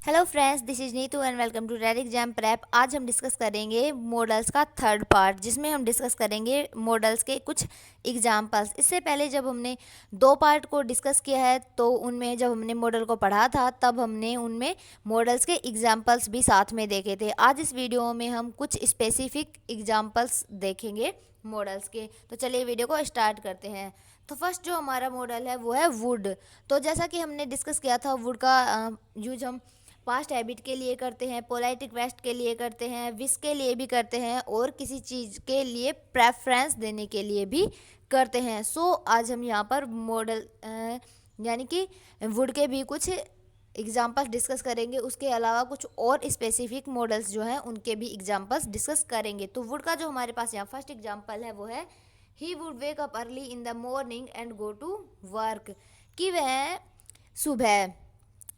Hello friends, this is Neetu and welcome to red exam prep. आज हम discuss करेंगे models का थर्ड पार्ट, जिसमें हम डिस्कस करेंगे मॉडल्स के कुछ एग्जाम्पल्स। इससे पहले जब हमने दो पार्ट को डिस्कस किया है तो उनमें जब हमने मॉडल को पढ़ा था तब हमने उनमें मॉडल्स के एग्जाम्पल्स भी साथ में देखे थे। आज इस वीडियो में हम कुछ स्पेसिफिक एग्जाम्पल्स देखेंगे मॉडल्स के। तो चलिए वीडियो को स्टार्ट करते हैं। तो फर्स्ट जो हमारा मॉडल है वो है वुड। तो जैसा कि हमने डिस्कस किया था, वुड का यूज हम पास्ट हैबिट के लिए करते हैं, पोलाइट रिक्वेस्ट के लिए करते हैं, विश के लिए भी करते हैं और किसी चीज़ के लिए प्रेफरेंस देने के लिए भी करते हैं। सो आज हम यहाँ पर मॉडल यानी कि वुड के भी कुछ एग्जाम्पल्स डिस्कस करेंगे। उसके अलावा कुछ और स्पेसिफिक मॉडल्स जो हैं उनके भी एग्जाम्पल्स डिस्कस करेंगे। तो वुड का जो हमारे पास यहाँ फर्स्ट एग्जाम्पल है वो है he would wake up early in the morning and go to work. कि वह सुबह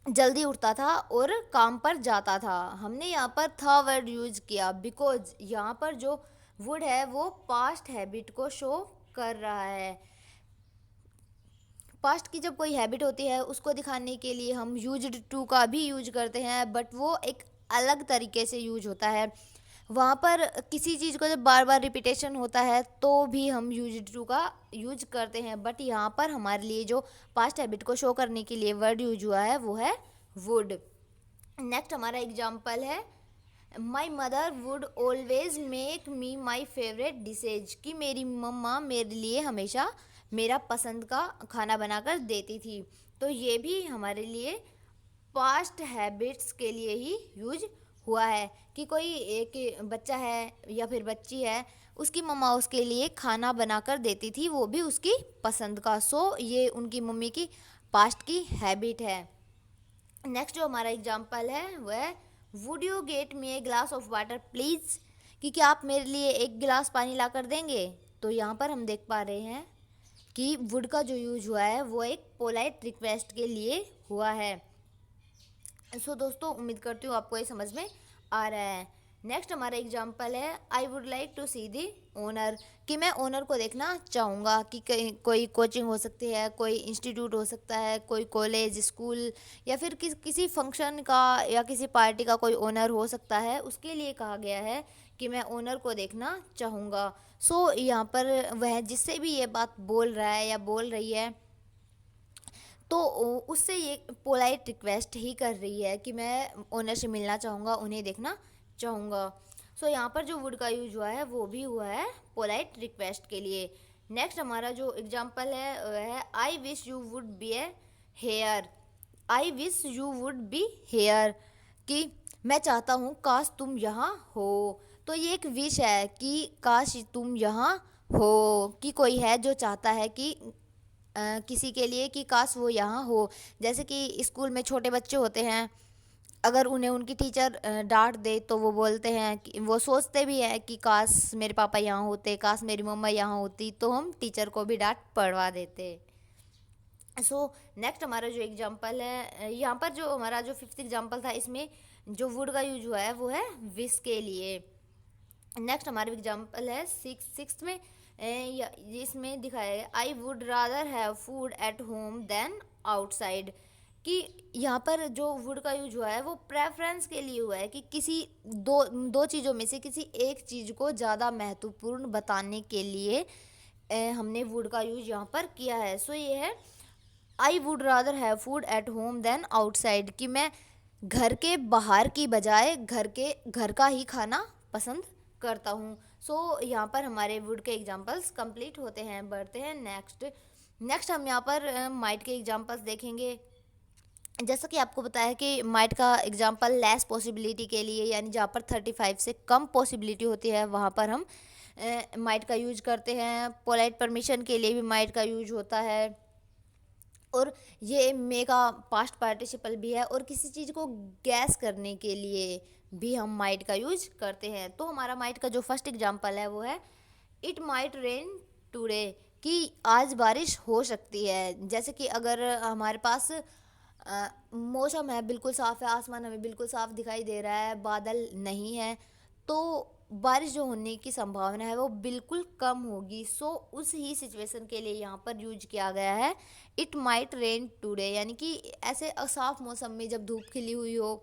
जल्दी उठता था और काम पर जाता था। हमने यहाँ पर था वर्ड यूज किया बिकॉज यहाँ पर जो वुड है वो पास्ट हैबिट को शो कर रहा है। पास्ट की जब कोई हैबिट होती है उसको दिखाने के लिए हम यूज्ड टू का भी यूज करते हैं, बट वो एक अलग तरीके से यूज होता है। वहाँ पर किसी चीज़ को जब बार बार रिपीटेशन होता है तो भी हम यूज्ड टू का यूज करते हैं, बट यहाँ पर हमारे लिए जो पास्ट हैबिट को शो करने के लिए वर्ड यूज हुआ है वो है वुड। नेक्स्ट हमारा एग्जाम्पल है my mother would always make me my favourite dishes. कि मेरी मम्मा मेरे लिए हमेशा मेरा पसंद का खाना बनाकर देती थी। तो ये भी हमारे लिए पास्ट हैबिट्स के लिए ही यूज हुआ है कि कोई एक बच्चा है या फिर बच्ची है, उसकी मम्मा उसके लिए खाना बनाकर देती थी, वो भी उसकी पसंद का। सो ये उनकी मम्मी की पास्ट की हैबिट है। नेक्स्ट जो हमारा एग्जाम्पल है वह है would you get me A glass of water please. कि क्या आप मेरे लिए एक गिलास पानी ला कर देंगे। तो यहाँ पर हम देख पा रहे हैं कि वुड का जो यूज हुआ है वो एक पोलाइट रिक्वेस्ट के लिए हुआ है। सो दोस्तों, उम्मीद करती हूँ आपको ये समझ में आ रहा है। नेक्स्ट हमारा एग्जाम्पल है I would like to see the owner. कि मैं ओनर को देखना चाहूँगा। कि कोई कोचिंग हो सकती है, कोई इंस्टीट्यूट हो सकता है, कोई कॉलेज स्कूल या फिर किसी फंक्शन का या किसी पार्टी का कोई ओनर हो सकता है। उसके लिए कहा गया है कि मैं ओनर को देखना चाहूँगा। सो यहाँ पर वह जिससे भी ये बात बोल रहा है या बोल रही है तो उससे ये पोलाइट रिक्वेस्ट ही कर रही है कि मैं ओनर से मिलना चाहूँगा, उन्हें देखना चाहूँगा। सो यहाँ पर जो वुड का यूज हुआ है वो भी हुआ है पोलाइट रिक्वेस्ट के लिए। नेक्स्ट हमारा जो एग्जाम्पल है वह है I wish you would be a here. I wish you would be here. कि मैं चाहता हूँ काश तुम यहाँ हो। तो ये एक विश है कि काश तुम यहाँ हो। कि कोई है जो चाहता है कि किसी के लिए कि काश वो यहाँ हो। जैसे कि स्कूल में छोटे बच्चे होते हैं, अगर उन्हें उनकी टीचर डांट दे तो वो बोलते हैं कि वो सोचते भी हैं कि काश मेरे पापा यहाँ होते, काश मेरी मम्मा यहाँ होती, तो हम टीचर को भी डांट पड़वा देते। सो नेक्स्ट हमारा जो एग्जांपल है, यहाँ पर जो हमारा जो फिफ्थ एग्जांपल था इसमें जो वुड का यूज हुआ है वो है विश के लिए। नेक्स्ट हमारा एग्जांपल है सिक्स में इसमें दिखाया है I would rather have food at home than outside. कि यहाँ पर जो वुड का यूज हुआ है वो प्रेफरेंस के लिए हुआ है कि किसी दो चीज़ों में से किसी एक चीज़ को ज़्यादा महत्वपूर्ण बताने के लिए हमने वुड का यूज यहाँ पर किया है। सो ये है I would rather have food at home than outside. कि मैं घर के बाहर की बजाय घर का ही खाना पसंद करता हूँ। सो यहाँ पर हमारे वुड के एग्जाम्पल्स कंप्लीट होते हैं। बढ़ते हैं नेक्स्ट हम यहाँ पर माइट के एग्जाम्पल्स देखेंगे। जैसा कि आपको पता है कि माइट का एग्जाम्पल लेस पॉसिबिलिटी के लिए, यानी जहाँ पर 35 से कम पॉसिबिलिटी होती है वहाँ पर हम माइट का यूज करते हैं। पोलाइट परमिशन के लिए भी माइट का यूज होता है। और ये मे का पास्ट पार्टिसिपल भी है। और किसी चीज़ को गैस करने के लिए भी हम माइट का यूज करते हैं। तो हमारा माइट का जो फर्स्ट एग्जांपल है वो है इट माइट रेन टुडे। कि आज बारिश हो सकती है। जैसे कि अगर हमारे पास मौसम है, बिल्कुल साफ़ है, आसमान हमें बिल्कुल साफ़ दिखाई दे रहा है, बादल नहीं है, तो बारिश जो होने की संभावना है वो बिल्कुल कम होगी। सो उस ही सिचुएशन के लिए यहाँ पर यूज किया गया है इट माइट रेन टुडे। यानी कि ऐसे असाफ मौसम में जब धूप खिली हुई हो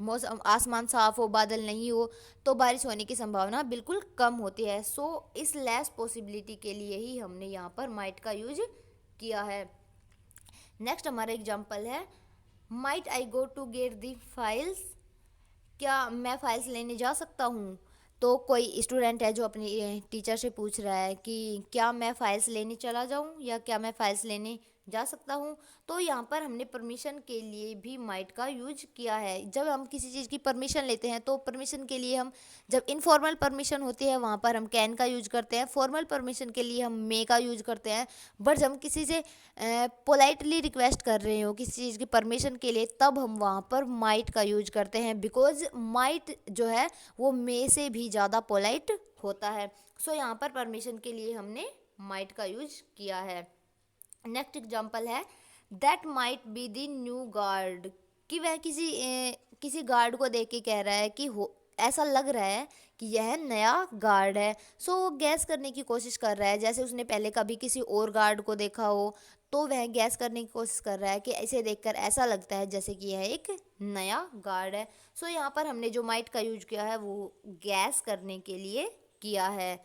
मौसम आसमान साफ हो, बादल नहीं हो, तो बारिश होने की संभावना बिल्कुल कम होती है। सो इस लेस पॉसिबिलिटी के लिए ही हमने यहाँ पर माइट का यूज किया है। नेक्स्ट हमारा एग्जाम्पल है, might I go to get the files, क्या मैं फाइल्स लेने जा सकता हूँ। तो कोई स्टूडेंट है जो अपनी टीचर से पूछ रहा है कि क्या मैं फाइल्स लेने चला जाऊँ या क्या मैं फाइल्स लेने जा सकता हूँ। तो यहाँ पर हमने परमिशन के लिए भी माइट का यूज किया है। जब हम किसी चीज़ की परमिशन लेते हैं तो परमिशन के लिए हम, जब इनफॉर्मल परमिशन होती है वहाँ पर हम कैन का यूज करते हैं, फॉर्मल परमिशन के लिए हम मे का यूज करते हैं। बट जब हम किसी से पोलाइटली रिक्वेस्ट कर रहे हो किसी चीज़ की परमिशन के लिए, तब हम वहाँ पर माइट का यूज करते हैं, बिकॉज माइट जो है वो मे से भी ज़्यादा पोलाइट होता है। सो यहाँ पर परमिशन के लिए हमने माइट का यूज किया है। नेक्स्ट एग्जाम्पल है, that might be the new guard, कि वह किसी गार्ड को देख के कह रहा है कि हो ऐसा लग रहा है कि यह नया गार्ड है। सो वो गैस करने की कोशिश कर रहा है, जैसे उसने पहले कभी किसी और गार्ड को देखा हो, तो वह गैस करने की कोशिश कर रहा है कि इसे देखकर ऐसा लगता है जैसे कि यह एक नया गार्ड है। सो यहाँ पर हमने जो माइट का यूज किया है वो गैस करने के लिए किया है।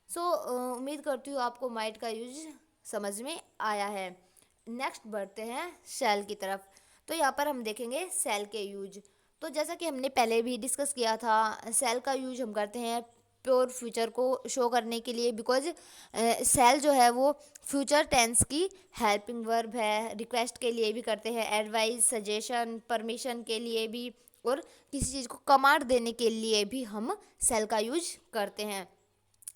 सो उम्मीद करती हूँ आपको माइट का यूज समझ में आया है। नेक्स्ट बढ़ते हैं सेल की तरफ। तो यहाँ पर हम देखेंगे सेल के यूज। तो जैसा कि हमने पहले भी डिस्कस किया था, सेल का यूज हम करते हैं प्योर फ्यूचर को शो करने के लिए, बिकॉज सेल जो है वो फ्यूचर टेंस की हेल्पिंग वर्ब है। रिक्वेस्ट के लिए भी करते हैं, एडवाइस, सजेशन, परमिशन के लिए भी, और किसी चीज़ को कमांड देने के लिए भी हम सेल का यूज करते हैं।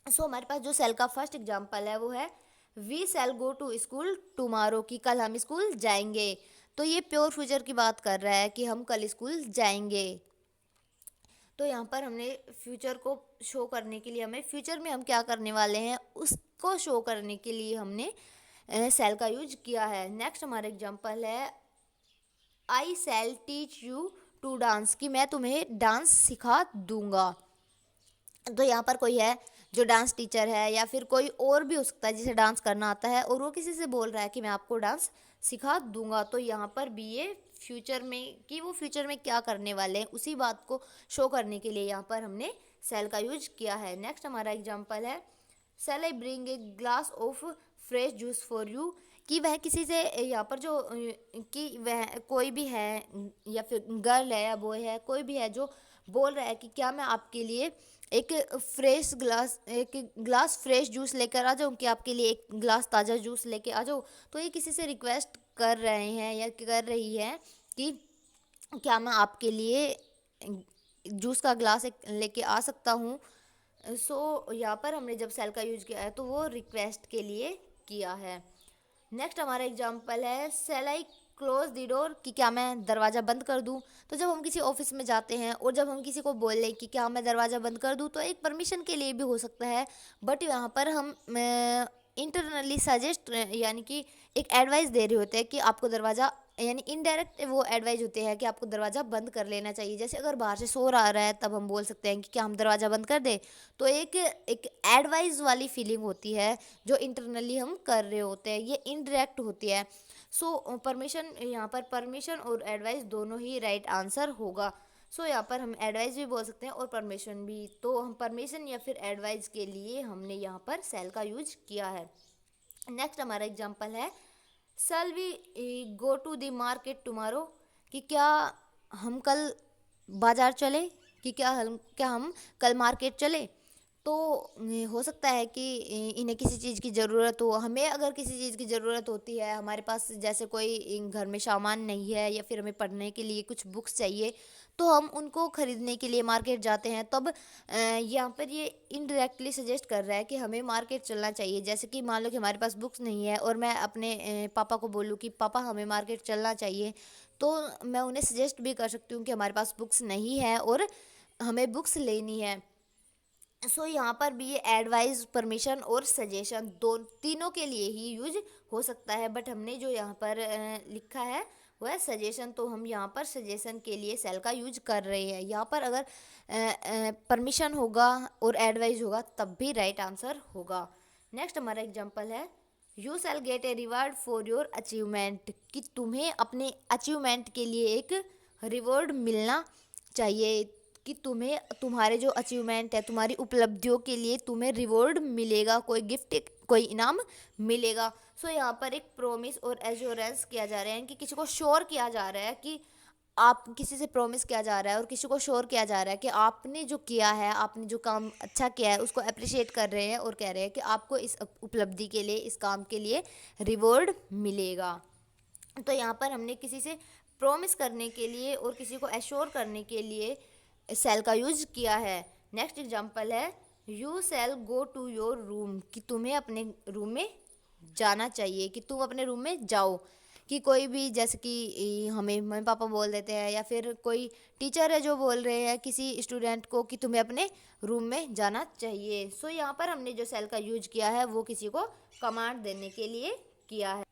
सो हमारे पास जो सेल का फर्स्ट एग्जाम्पल है वो है, we shall go to school tomorrow, कि कल हम स्कूल जाएंगे। तो ये प्योर फ्यूचर की बात कर रहा है कि हम कल स्कूल जाएंगे। तो यहाँ पर हमने फ्यूचर को शो करने के लिए, हमें फ्यूचर में हम क्या करने वाले हैं उसको शो करने के लिए हमने सेल का यूज किया है। नेक्स्ट हमारा एग्जाम्पल है, I shall teach you to dance, कि मैं तुम्हें डांस सिखा दूंगा। तो यहाँ पर कोई है जो डांस टीचर है या फिर कोई और भी हो सकता है जिसे डांस करना आता है, और वो किसी से बोल रहा है कि मैं आपको डांस सिखा दूंगा। तो यहाँ पर भी ये फ्यूचर में, कि वो फ्यूचर में क्या करने वाले हैं उसी बात को शो करने के लिए यहाँ पर हमने सेल का यूज किया है। नेक्स्ट हमारा एग्जाम्पल है, shall I bring a glass of fresh juice for you, कि वह किसी से, यहाँ पर जो कि वह कोई भी है या फिर गर्ल है या बॉय है, कोई भी है जो बोल रहा है कि क्या मैं आपके लिए एक ग्लास फ्रेश जूस लेकर आ जाऊँ, कि आपके लिए एक ग्लास ताज़ा जूस लेके आ जाऊँ। तो ये किसी से रिक्वेस्ट कर रहे हैं या कर रही है कि क्या मैं आपके लिए जूस का ग्लास एक लेके आ सकता हूँ। सो यहाँ पर हमने जब सेल का यूज किया है तो वो रिक्वेस्ट के लिए किया है। नेक्स्ट हमारा एग्जाम्पल है, shall I close the door, कि क्या मैं दरवाज़ा बंद कर दूं। तो जब हम किसी ऑफिस में जाते हैं और जब हम किसी को बोल लें कि क्या मैं दरवाज़ा बंद कर दूं, तो एक परमिशन के लिए भी हो सकता है, बट यहाँ पर हम इंटरनली सजेस्ट, यानी कि एक एडवाइस दे रहे होते हैं कि आपको दरवाज़ा, यानी इनडायरेक्ट वो एडवाइस होते हैं कि आपको दरवाज़ा बंद कर लेना चाहिए। जैसे अगर बाहर से शोर आ रहा है तब हम बोल सकते हैं कि क्या हम दरवाज़ा बंद कर दें। तो एक एक एडवाइस वाली फीलिंग होती है जो इंटरनली हम कर रहे होते हैं, ये इनडायरेक्ट होती है। सो परमिशन, यहाँ पर परमिशन और एडवाइस दोनों ही राइट आंसर होगा। सो यहाँ पर हम एडवाइस भी बोल सकते हैं और परमिशन भी। तो हम परमिशन या फिर एडवाइस के लिए हमने यहाँ पर सेल का यूज किया है। नेक्स्ट हमारा एग्जाम्पल है, shall we go to the market tomorrow, कि क्या हम कल बाजार चले, कि क्या हम कल मार्केट चले। तो हो सकता है कि इन्हें किसी चीज़ की ज़रूरत हो, हमें अगर किसी चीज़ की ज़रूरत होती है, हमारे पास जैसे कोई घर में सामान नहीं है या फिर हमें पढ़ने के लिए कुछ बुक्स चाहिए, तो हम उनको ख़रीदने के लिए मार्केट जाते हैं। तब यहाँ पर ये इनडायरेक्टली सजेस्ट कर रहा है कि हमें मार्केट चलना चाहिए। जैसे कि मान लो कि हमारे पास बुक्स नहीं है और मैं अपने पापा को बोलूँ कि पापा हमें मार्केट चलना चाहिए, तो मैं उन्हें सजेस्ट भी कर सकती हूँ कि हमारे पास बुक्स नहीं है और हमें बुक्स लेनी है। सो यहाँ पर भी ये एडवाइस, परमिशन और सजेशन दो तीनों के लिए ही यूज हो सकता है, बट हमने जो यहाँ पर लिखा है वो है सजेशन। तो हम यहाँ पर सजेशन के लिए सेल का यूज कर रहे हैं। यहाँ पर अगर परमिशन होगा और एडवाइस होगा तब भी राइट आंसर होगा। नेक्स्ट हमारा एग्जाम्पल है, you shall gate a reward for your achievement, कि तुम्हें अपने अचीवमेंट के लिए एक रिवॉर्ड मिलना चाहिए कि तुम्हें तुम्हारे जो अचीवमेंट है, तुम्हारी उपलब्धियों के लिए तुम्हें रिवॉर्ड मिलेगा, कोई गिफ्ट, कोई इनाम मिलेगा। सो यहाँ पर एक प्रॉमिस और एश्योरेंस किया जा रहा है कि किसी को श्योर किया जा रहा है कि आप किसी से प्रॉमिस किया जा रहा है और किसी को श्योर किया जा रहा है कि आपने जो किया है, आपने जो काम अच्छा किया है उसको अप्रिशिएट कर रहे हैं और कह रहे हैं कि आपको इस उपलब्धि के लिए, इस काम के लिए रिवॉर्ड मिलेगा। तो यहाँ पर हमने किसी से प्रॉमिस करने के लिए और किसी को एश्योर करने के लिए सेल का यूज किया है। नेक्स्ट एग्जांपल है you shall go to your room, कि तुम्हें अपने रूम में जाना चाहिए, कि तुम अपने रूम में जाओ। कि कोई भी, जैसे कि हमें मम्मी पापा बोल देते हैं या फिर कोई टीचर है जो बोल रहे हैं किसी स्टूडेंट को कि तुम्हें अपने रूम में जाना चाहिए। सो यहाँ पर हमने जो सेल का यूज किया है वो किसी को कमांड देने के लिए किया है।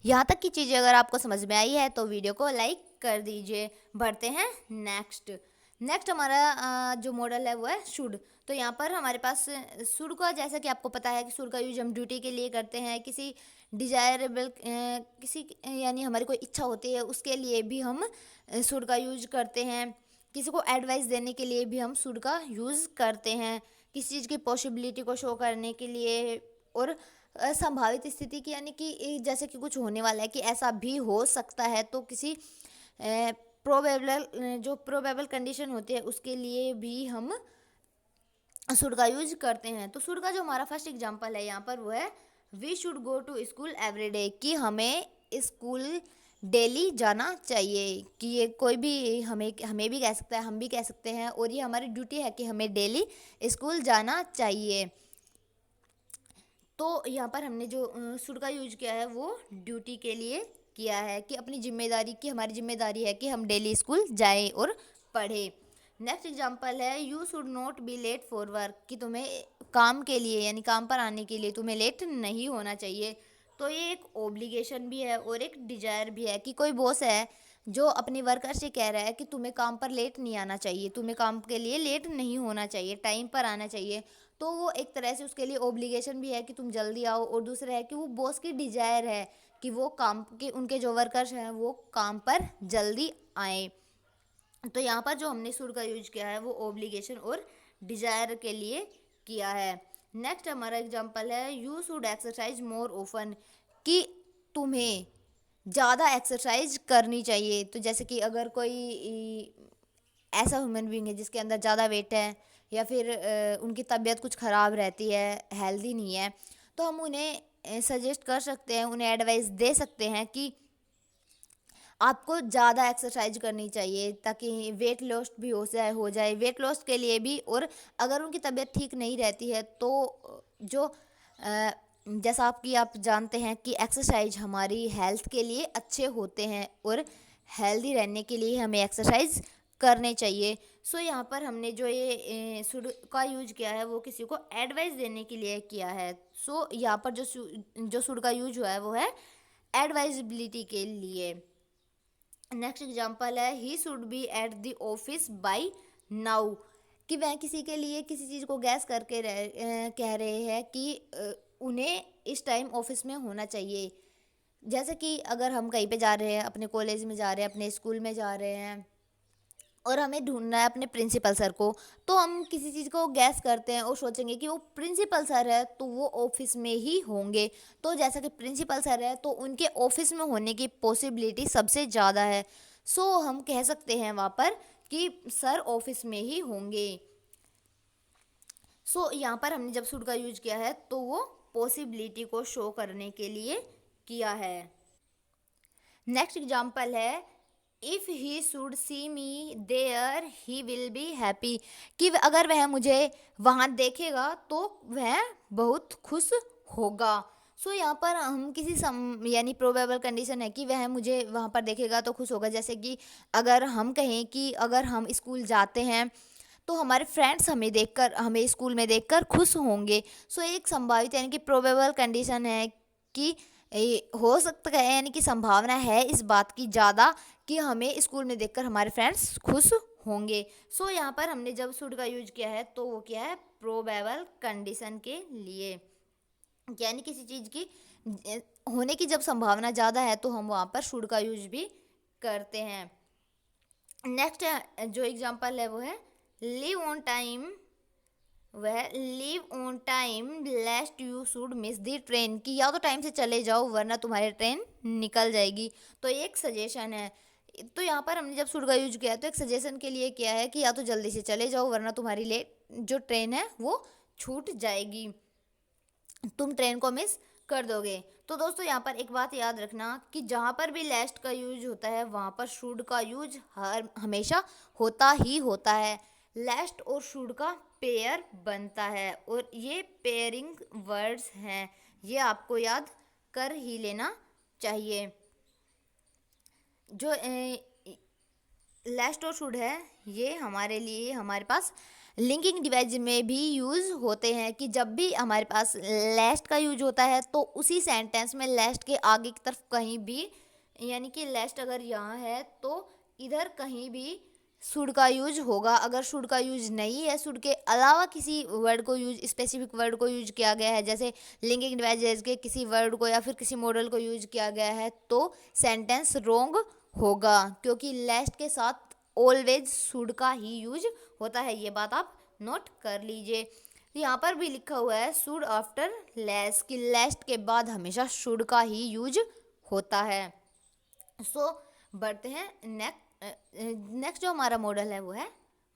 यहाँ तक की चीज़ें अगर आपको समझ में आई है तो वीडियो को लाइक कर दीजिए। बढ़ते हैं नेक्स्ट हमारा जो मॉडल है वो है शुड। तो यहाँ पर हमारे पास शुड का, जैसा कि आपको पता है कि शुड का यूज हम ड्यूटी के लिए करते हैं, किसी डिजायरेबल किसी यानी हमारी कोई इच्छा होती है उसके लिए भी हम शुड का यूज करते हैं। किसी को एडवाइस देने के लिए भी हम शुड का यूज़ करते हैं। किसी चीज़ की पॉसिबिलिटी को शो करने के लिए और संभावित स्थिति की, यानी कि जैसे कि कुछ होने वाला है कि ऐसा भी हो सकता है, तो किसी प्रोबेबल जो प्रोबेबल कंडीशन होती है उसके लिए भी हम शुड का यूज करते हैं। तो शुड का जो हमारा फर्स्ट एग्जांपल है यहाँ पर वो है we should go to school every day, कि हमें स्कूल डेली जाना चाहिए। कि ये कोई भी हमें भी कह सकता है, हम भी कह सकते हैं, और ये हमारी ड्यूटी है कि हमें डेली स्कूल जाना चाहिए। तो यहाँ पर हमने जो शुड का यूज किया है वो ड्यूटी के लिए किया है, कि अपनी जिम्मेदारी की, हमारी जिम्मेदारी है कि हम डेली स्कूल जाएं और पढ़ें। नेक्स्ट एग्जांपल है you should not be late for work, कि तुम्हें काम के लिए यानी काम पर आने के लिए तुम्हें लेट नहीं होना चाहिए। तो ये एक ओब्लिगेशन भी है और एक डिजायर भी है, कि कोई बॉस है जो अपने वर्कर से कह रहा है कि तुम्हें काम पर लेट नहीं आना चाहिए, तुम्हें काम के लिए लेट नहीं होना चाहिए, टाइम पर आना चाहिए। तो वो एक तरह से उसके लिए ओब्लिगेशन भी है कि तुम जल्दी आओ, और दूसरा है कि वो बॉस की डिजायर है कि वो काम के, उनके जो वर्कर्स हैं वो काम पर जल्दी आए। तो यहाँ पर जो हमने शुड का यूज किया है वो ओब्लिगेशन और डिजायर के लिए किया है। नेक्स्ट हमारा एग्जांपल है you should exercise more often, कि तुम्हें ज़्यादा एक्सरसाइज करनी चाहिए। तो जैसे कि अगर कोई ऐसा ह्यूमन बीइंग है जिसके अंदर ज़्यादा वेट है या फिर उनकी तबीयत कुछ ख़राब रहती है, हेल्दी नहीं है, तो हम उन्हें सजेस्ट कर सकते हैं, उन्हें एडवाइस दे सकते हैं कि आपको ज़्यादा एक्सरसाइज करनी चाहिए ताकि वेट लॉस भी हो जाए वेट लॉस के लिए भी। और अगर उनकी तबीयत ठीक नहीं रहती है तो जो जैसा आप जानते हैं कि एक्सरसाइज हमारी हेल्थ के लिए अच्छे होते हैं और हेल्दी रहने के लिए हमें एक्सरसाइज करने चाहिए। सो यहाँ पर हमने जो ये शुड का यूज किया है वो किसी को एडवाइस देने के लिए किया है। सो यहाँ पर जो शुड का यूज हुआ है वो है एडवाइजेबिलिटी के लिए। नेक्स्ट एग्जांपल है he should be at the office by now, कि वह किसी के लिए किसी चीज़ को गैस करके कह रहे हैं कि उन्हें इस टाइम ऑफिस में होना चाहिए। जैसे कि अगर हम कहीं पे जा रहे हैं, अपने कॉलेज में जा रहे हैं, अपने स्कूल में जा रहे हैं और हमें ढूंढना है अपने प्रिंसिपल सर को, तो हम किसी चीज़ को गैस करते हैं और सोचेंगे कि वो प्रिंसिपल सर है तो वो ऑफिस में ही होंगे। तो जैसा कि प्रिंसिपल सर है तो उनके ऑफिस में होने की पॉसिबिलिटी सबसे ज़्यादा है। सो हम कह सकते हैं वहाँ पर कि सर ऑफिस में ही होंगे। सो यहाँ पर हमने जब शुड का यूज किया है तो वो पॉसिबिलिटी को शो करने के लिए किया है। नेक्स्ट एग्जाम्पल है if he should see me there he will be happy, कि अगर वह मुझे वहाँ देखेगा तो वह बहुत खुश होगा। सो यहाँ पर हम किसी यानी प्रोबेबल कंडीशन है कि वह मुझे वहाँ पर देखेगा तो खुश होगा। जैसे कि अगर हम कहें कि अगर हम स्कूल जाते हैं तो हमारे फ्रेंड्स हमें स्कूल में देखकर खुश होंगे। सो एक संभावित यानी कि प्रोबेबल कंडीशन है कि हो सकता है, यानी कि संभावना है इस बात की ज़्यादा कि हमें स्कूल में देखकर हमारे फ्रेंड्स खुश होंगे। सो यहाँ पर हमने जब शुड का यूज किया है तो वो क्या है प्रोबेबल कंडीशन के लिए, यानी किसी चीज़ की होने की जब संभावना ज़्यादा है तो हम वहाँ पर शुड का यूज भी करते हैं। नेक्स्ट जो एग्जांपल है वो है लिव ऑन टाइम, वह live on time लेस्ट you should miss the train, कि या तो टाइम से चले जाओ वरना तुम्हारी ट्रेन निकल जाएगी। तो एक सजेशन है। तो यहाँ पर हमने जब शुड का यूज किया है तो एक सजेशन के लिए किया है कि या तो जल्दी से चले जाओ वरना तुम्हारी लेट जो ट्रेन है वो छूट जाएगी, तुम ट्रेन को मिस कर दोगे। तो दोस्तों यहाँ पर एक बात याद रखना कि जहाँ पर भी लेस्ट का यूज होता है वहाँ पर शुड का यूज हर हमेशा होता ही होता है। लेस्ट और शुड का पेयर बनता है और ये पेयरिंग वर्ड्स हैं, ये आपको याद कर ही लेना चाहिए। जो लेस्ट और शुड है ये हमारे लिए हमारे पास लिंकिंग डिवाइस में भी यूज़ होते हैं कि जब भी हमारे पास लेस्ट का यूज होता है तो उसी सेंटेंस में लेस्ट के आगे की तरफ कहीं भी, यानी कि लेस्ट अगर यहाँ है तो इधर कहीं भी शुड का यूज होगा। अगर शुड का यूज नहीं है, शुड के अलावा किसी वर्ड को यूज, स्पेसिफिक वर्ड को यूज किया गया है, जैसे लिंकिंग डिवाइस के किसी वर्ड को या फिर किसी मॉडल को यूज किया गया है तो सेंटेंस रॉन्ग होगा, क्योंकि लेस्ट के साथ ऑलवेज शुड का ही यूज होता है। ये बात आप नोट कर लीजिए। यहाँ पर भी लिखा हुआ है शुड आफ्टर लेस, कि लेस्ट के बाद हमेशा शुड का ही यूज होता है। सो बढ़ते हैं नेक्स्ट जो हमारा मॉडल है वो है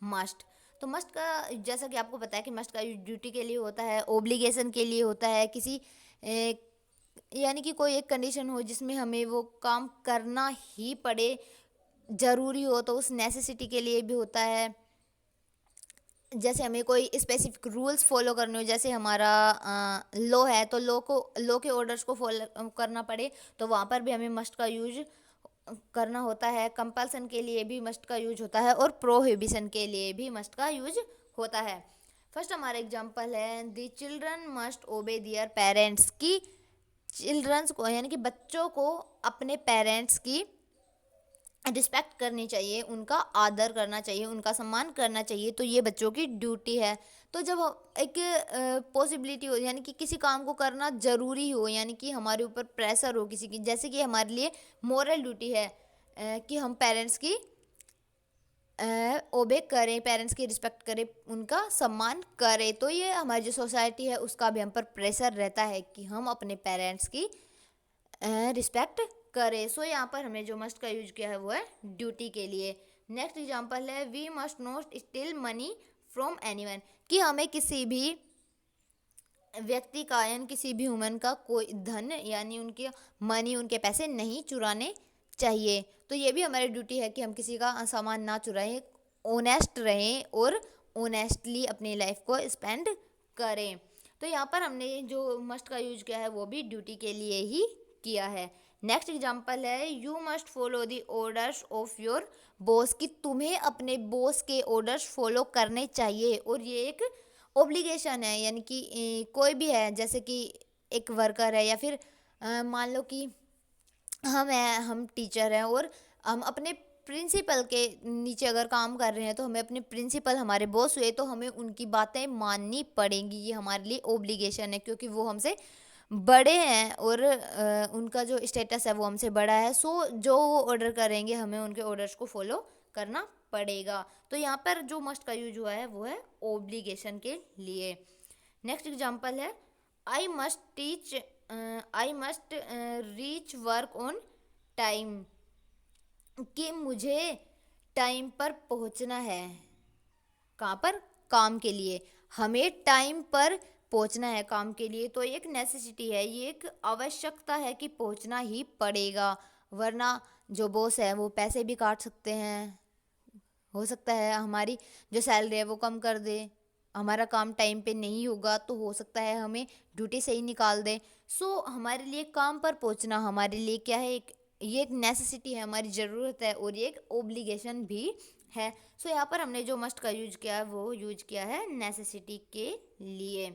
मस्ट। तो मस्ट का जैसा कि आपको पता है कि मस्ट का यूज ड्यूटी के लिए होता है, ओब्लिगेशन के लिए होता है, किसी यानी कि कोई एक कंडीशन हो जिसमें हमें वो काम करना ही पड़े, ज़रूरी हो, तो उस नेसेसिटी के लिए भी होता है। जैसे हमें कोई स्पेसिफिक रूल्स फॉलो करने हो, जैसे हमारा लॉ है तो लॉ के ऑर्डर्स को फॉलो करना पड़े तो वहाँ पर भी हमें मस्ट का यूज करना होता है। कंपल्सन के लिए भी मस्ट का यूज होता है और प्रोहिबिशन के लिए भी मस्ट का यूज होता है। फर्स्ट हमारा एग्जांपल है द चिल्ड्रन मस्ट ओबे दियर पेरेंट्स, की चिल्ड्रंस को यानी कि बच्चों को अपने पेरेंट्स की रिस्पेक्ट करनी चाहिए, उनका आदर करना चाहिए, उनका सम्मान करना चाहिए। तो ये बच्चों की ड्यूटी है। तो जब एक पॉसिबिलिटी हो, यानी कि किसी काम को करना ज़रूरी हो, यानी कि हमारे ऊपर प्रेशर हो किसी की, जैसे कि हमारे लिए मॉरल ड्यूटी है कि हम पेरेंट्स की ओबे करें, पेरेंट्स की रिस्पेक्ट करें, उनका सम्मान करें, तो ये हमारी जो सोसाइटी है उसका भी हम पर प्रेशर रहता है कि हम अपने पेरेंट्स की रिस्पेक्ट करें। सो यहाँ पर हमने जो मस्ट का यूज किया है वो है ड्यूटी के लिए। नेक्स्ट एग्जांपल है we must not steal money from anyone, कि हमें किसी भी व्यक्ति का यानी किसी भी ह्यूमन का कोई धन यानी उनके मनी, उनके पैसे नहीं चुराने चाहिए। तो ये भी हमारी ड्यूटी है कि हम किसी का सामान ना चुराएं, ऑनेस्ट रहें और ऑनेस्टली अपनी लाइफ को स्पेंड करें। तो यहाँ पर हमने जो मस्ट का यूज किया है वो भी ड्यूटी के लिए ही किया है। नेक्स्ट एग्जांपल है you must follow the orders of your boss, कि तुम्हें अपने बॉस के ऑर्डर्स फॉलो करने चाहिए और ये एक ओब्लिगेशन है। यानी कि कोई भी है, जैसे कि एक वर्कर है या फिर मान लो कि हम टीचर हैं और हम अपने प्रिंसिपल के नीचे अगर काम कर रहे हैं तो हमें अपने प्रिंसिपल हमारे बॉस हुए तो हमें उनकी बातें माननी पड़ेंगी। ये हमारे लिए ओब्लिगेशन है क्योंकि वो हमसे बड़े हैं और उनका जो स्टेटस है वो हमसे बड़ा है। सो जो वो ऑर्डर करेंगे हमें उनके ऑर्डर्स को फॉलो करना पड़ेगा। तो यहाँ पर जो मस्ट का यूज हुआ है वो है ओब्लिगेशन के लिए। नेक्स्ट एग्जांपल है I must reach work on time, कि मुझे टाइम पर पहुंचना है। कहाँ पर? काम के लिए। हमें टाइम पर पहुंचना है काम के लिए, तो एक नेसेसिटी है, ये एक आवश्यकता है कि पहुंचना ही पड़ेगा, वरना जो बॉस है वो पैसे भी काट सकते हैं। हो सकता है हमारी जो सैलरी है वो कम कर दे, हमारा काम टाइम पे नहीं होगा तो हो सकता है हमें ड्यूटी से ही निकाल दे। सो हमारे लिए काम पर पहुंचना हमारे लिए क्या है, ये एक नेसेसिटी है, हमारी ज़रूरत है और ये एक ओब्लिगेशन भी है। सो यहाँ पर हमने जो मस्ट का यूज किया है वो यूज किया है नेसेसिटी के लिए।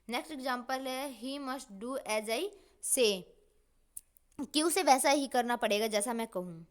नेक्स्ट एग्जांपल है he must do as I say, कि उसे वैसा ही करना पड़ेगा जैसा मैं कहूँ।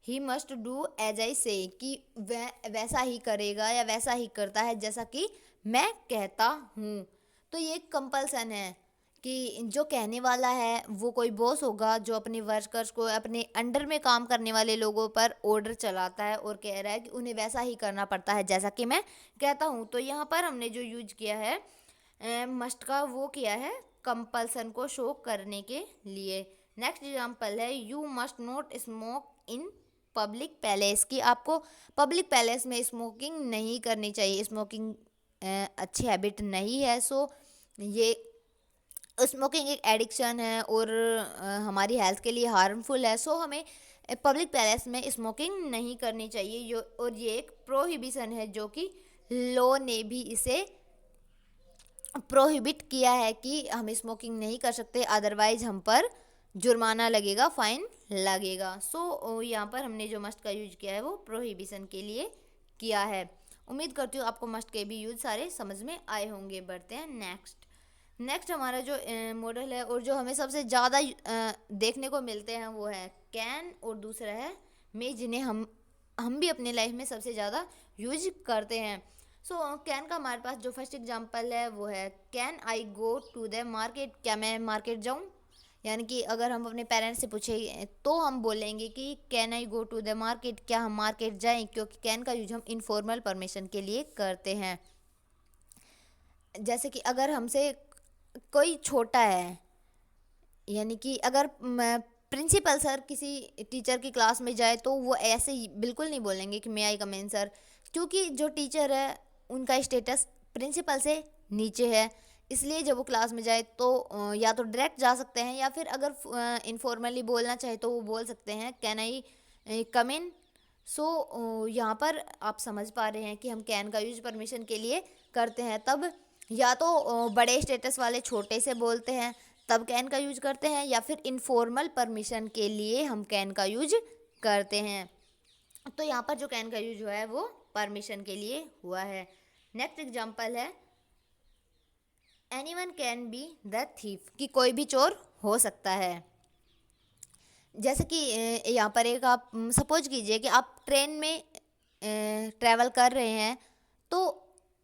He must do as I say, कि वह वैसा ही करेगा या वैसा ही करता है जैसा कि मैं कहता हूँ। तो ये एक कंपल्सन है कि जो कहने वाला है वो कोई बॉस होगा जो अपने वर्कर्स को अपने अंडर में काम करने वाले लोगों पर ऑर्डर चलाता है और कह रहा है कि उन्हें वैसा ही करना पड़ता है जैसा कि मैं कहता हूँ। तो यहाँ पर हमने जो यूज किया है मस्ट का, वो किया है कंपल्सन को शो करने के लिए। नेक्स्ट एग्जाम्पल है you must not smoke in public palace, कि आपको पब्लिक पैलेस में स्मोकिंग नहीं करनी चाहिए। स्मोकिंग अच्छी हैबिट नहीं है। सो ये स्मोकिंग एक एडिक्शन है और हमारी हेल्थ के लिए हार्मफुल है। सो हमें पब्लिक प्लेस में स्मोकिंग नहीं करनी चाहिए। और ये एक प्रोहिबिशन है जो कि लॉ ने भी इसे प्रोहिबिट किया है कि हम स्मोकिंग नहीं कर सकते, अदरवाइज हम पर जुर्माना लगेगा, फाइन लगेगा। सो यहाँ पर हमने जो मस्ट का यूज किया है वो प्रोहिबिशन के लिए किया है। उम्मीद करती हूँ आपको मस्ट के भी यूज सारे समझ में आए होंगे। बढ़ते हैं नेक्स्ट हमारा जो मॉडल है और जो हमें सबसे ज़्यादा देखने को मिलते हैं वो है कैन और दूसरा है मे, जिन्हें हम भी अपने लाइफ में सबसे ज़्यादा यूज करते हैं। सो कैन का हमारे पास जो फर्स्ट एग्जांपल है वो है can I go to the market, क्या मैं मार्केट जाऊँ। यानी कि अगर हम अपने पेरेंट्स से पूछे तो हम बोलेंगे कि can I go to the market, क्या हम मार्केट जाएं, क्योंकि कैन का यूज हम इनफॉर्मल परमिशन के लिए करते हैं। जैसे कि अगर हमसे कोई छोटा है, यानी कि अगर प्रिंसिपल सर किसी टीचर की क्लास में जाए तो वो ऐसे ही बिल्कुल नहीं बोलेंगे कि मे आई कम इन सर, क्योंकि जो टीचर है उनका स्टेटस प्रिंसिपल से नीचे है। इसलिए जब वो क्लास में जाए तो या तो डायरेक्ट जा सकते हैं या फिर अगर इनफॉर्मली बोलना चाहे तो वो बोल सकते हैं कैन आई कम इन। सो यहाँ पर आप समझ पा रहे हैं कि हम कैन का यूज परमिशन के लिए करते हैं। तब या तो बड़े स्टेटस वाले छोटे से बोलते हैं तब कैन का यूज करते हैं, या फिर इनफॉर्मल परमिशन के लिए हम कैन का यूज करते हैं। तो यहाँ पर जो कैन का यूज हुआ है वो परमिशन के लिए हुआ है। नेक्स्ट एग्जांपल है anyone can be the thief, कि कोई भी चोर हो सकता है। जैसे कि यहाँ पर एक आप सपोज कीजिए कि आप ट्रेन में ट्रैवल कर रहे हैं तो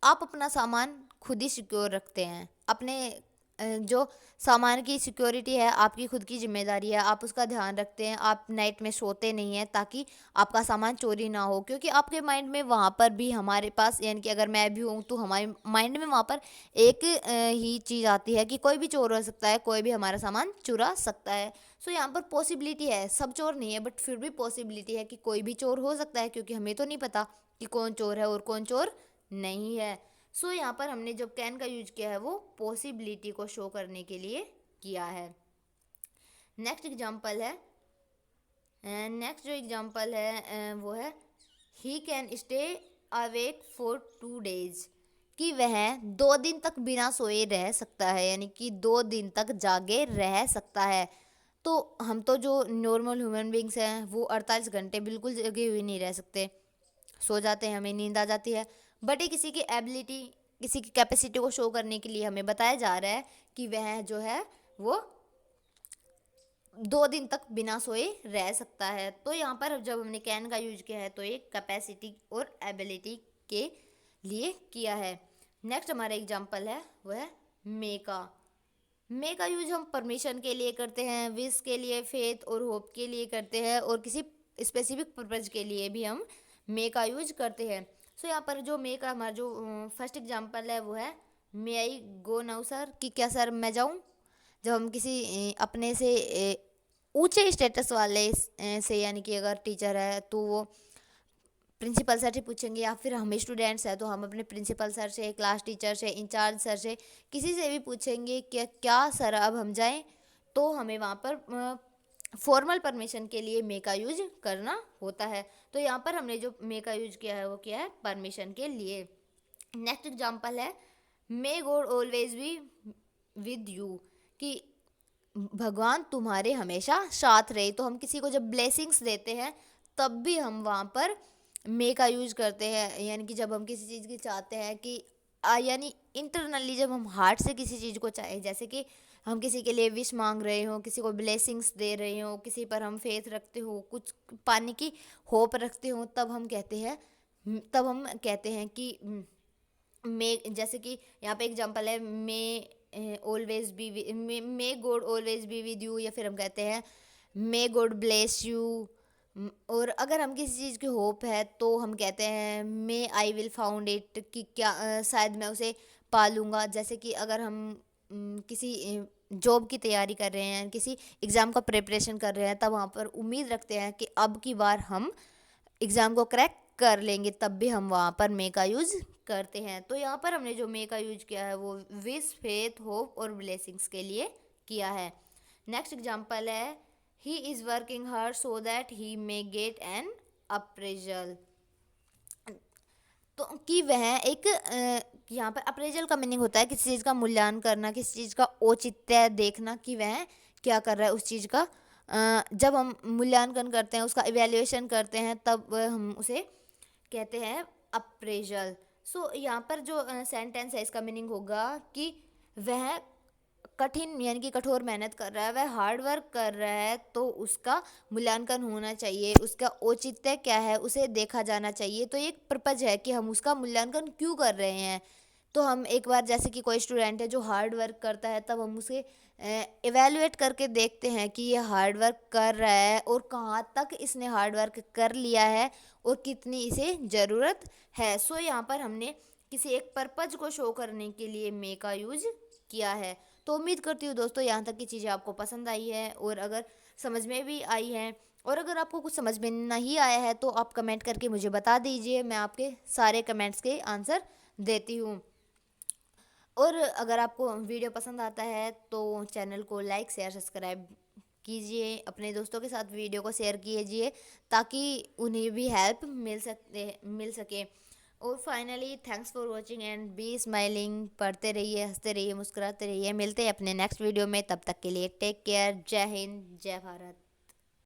आप अपना सामान खुद ही सिक्योर रखते हैं। अपने जो सामान की सिक्योरिटी है आपकी खुद की जिम्मेदारी है, आप उसका ध्यान रखते हैं। आप नाइट में सोते नहीं हैं ताकि आपका सामान चोरी ना हो, क्योंकि आपके माइंड में वहाँ पर भी हमारे पास, यानी कि अगर मैं भी हूँ तो हमारे माइंड में वहाँ पर एक ही चीज़ आती है कि कोई भी चोर हो सकता है, कोई भी हमारा सामान चुरा सकता है। सो यहाँ पर पॉसिबिलिटी है, सब चोर नहीं है बट फिर भी पॉसिबिलिटी है कि कोई भी चोर हो सकता है, क्योंकि हमें तो नहीं पता कि कौन चोर है और कौन चोर नहीं है। सो यहाँ पर हमने जब कैन का यूज किया है वो पॉसिबिलिटी को शो करने के लिए किया है। नेक्स्ट जो एग्जांपल है वो है he can stay awake for 2 days, कि वह 2 दिन तक बिना सोए रह सकता है, यानी कि 2 दिन तक जागे रह सकता है। तो हम तो जो नॉर्मल ह्यूमन बींग्स हैं वो 48 घंटे बिल्कुल जगे हुए नहीं रह सकते, सो जाते हैं, हमें नींद आ जाती है। बट ये किसी की एबिलिटी, किसी की कैपेसिटी को शो करने के लिए हमें बताया जा रहा है कि वह जो है वो 2 दिन तक बिना सोए रह सकता है। तो यहाँ पर जब हमने कैन का यूज किया है तो एक कैपेसिटी और एबिलिटी के लिए किया है। नेक्स्ट हमारा एग्जाम्पल है वो है मे का यूज हम परमिशन के लिए करते हैं, विश के लिए, फेथ और होप के लिए करते हैं, और किसी स्पेसिफिक पर्पज के लिए भी हम मे का यूज करते हैं। सो यहाँ पर जो मे का हमारा जो फर्स्ट एग्जांपल है वो है मे आई गो नाउ सर, कि क्या सर मैं जाऊँ। जब हम किसी अपने से ऊंचे स्टेटस वाले से, यानी कि अगर टीचर है तो वो प्रिंसिपल सर से पूछेंगे, या फिर हम स्टूडेंट्स हैं तो हम अपने प्रिंसिपल सर से, क्लास टीचर से, इंचार्ज सर से, किसी से भी पूछेंगे कि क्या सर अब हम जाएं, तो हमें वहाँ पर फॉर्मल परमिशन के लिए मे का यूज करना होता है। तो यहाँ पर हमने जो मे का यूज किया है वो किया है परमिशन के लिए। नेक्स्ट एग्जाम्पल है मे God always be with you, कि भगवान तुम्हारे हमेशा साथ रहे। तो हम किसी को जब ब्लेसिंग्स देते हैं तब भी हम वहाँ पर मे का यूज करते हैं, यानी कि जब हम किसी चीज़ की चाहते हैं कि यानी इंटरनली जब हम हार्ट से किसी चीज़ को चाहे, जैसे कि हम किसी के लिए विश मांग रहे हो, किसी को ब्लेसिंग्स दे रहे हो, किसी पर हम फेथ रखते हो, कुछ पाने की होप रखते हो, तब हम कहते हैं कि मे, जैसे कि यहाँ पे एग्जांपल है may always be may God always be with you, या फिर हम कहते हैं मे गॉड ब्लेस यू। और अगर हम किसी चीज़ की होप है तो हम कहते हैं मे आई विल फाउंड इट, कि क्या शायद मैं उसे पा लूँगा। जैसे कि अगर हम किसी जॉब की तैयारी कर रहे हैं, किसी एग्ज़ाम का प्रिपरेशन कर रहे हैं, तब वहाँ पर उम्मीद रखते हैं कि अब की बार हम एग्ज़ाम को क्रैक कर लेंगे, तब भी हम वहाँ पर मे का यूज़ करते हैं। तो यहाँ पर हमने जो मे का यूज किया है वो विश, फेथ, होप और ब्लेसिंग्स के लिए किया है। नेक्स्ट एग्जाम्पल है he is working hard so that he may get an appraisal. तो कि वह एक यहाँ पर अप्रेजल का मीनिंग होता है किसी चीज़ का मूल्यांकन करना, किसी चीज़ का औचित्य देखना कि वह क्या कर रहा है उस चीज़ का। जब हम मूल्यांकन करते हैं, उसका इवैल्यूएशन करते हैं, तब हम उसे कहते हैं अप्रेजल। सो यहाँ पर जो सेंटेंस है इसका मीनिंग होगा कि वह कठिन यानी कि कठोर मेहनत कर रहा है, वह हार्ड वर्क कर रहा है, तो उसका मूल्यांकन होना चाहिए, उसका औचित्य क्या है उसे देखा जाना चाहिए। तो एक पर्पज है कि हम उसका मूल्यांकन क्यों कर रहे हैं। तो हम एक बार जैसे कि कोई स्टूडेंट है जो हार्ड वर्क करता है, तब हम उसे इवेलुएट करके देखते हैं कि ये हार्ड वर्क कर रहा है और कहाँ तक इसने हार्ड वर्क कर लिया है और कितनी इसे ज़रूरत है। सो यहाँ पर हमने किसी एक पर्पज को शो करने के लिए मे का यूज किया है। तो उम्मीद करती हूँ दोस्तों यहाँ तक की चीज़ें आपको पसंद आई है और अगर समझ में भी आई हैं, और अगर आपको कुछ समझ में नहीं आया है तो आप कमेंट करके मुझे बता दीजिए, मैं आपके सारे कमेंट्स के आंसर देती हूँ। और अगर आपको वीडियो पसंद आता है तो चैनल को लाइक शेयर सब्सक्राइब कीजिए, अपने दोस्तों के साथ वीडियो को शेयर कीजिए ताकि उन्हें भी हेल्प मिल सके। और finally thanks for watching and B smiling. पढ़ते रहिए, हंसते रहिए, मुस्कुराते रहिए। मिलते हैं अपने नेक्स्ट वीडियो में, तब तक के लिए टेक केयर। जय हिंद, जय भारत।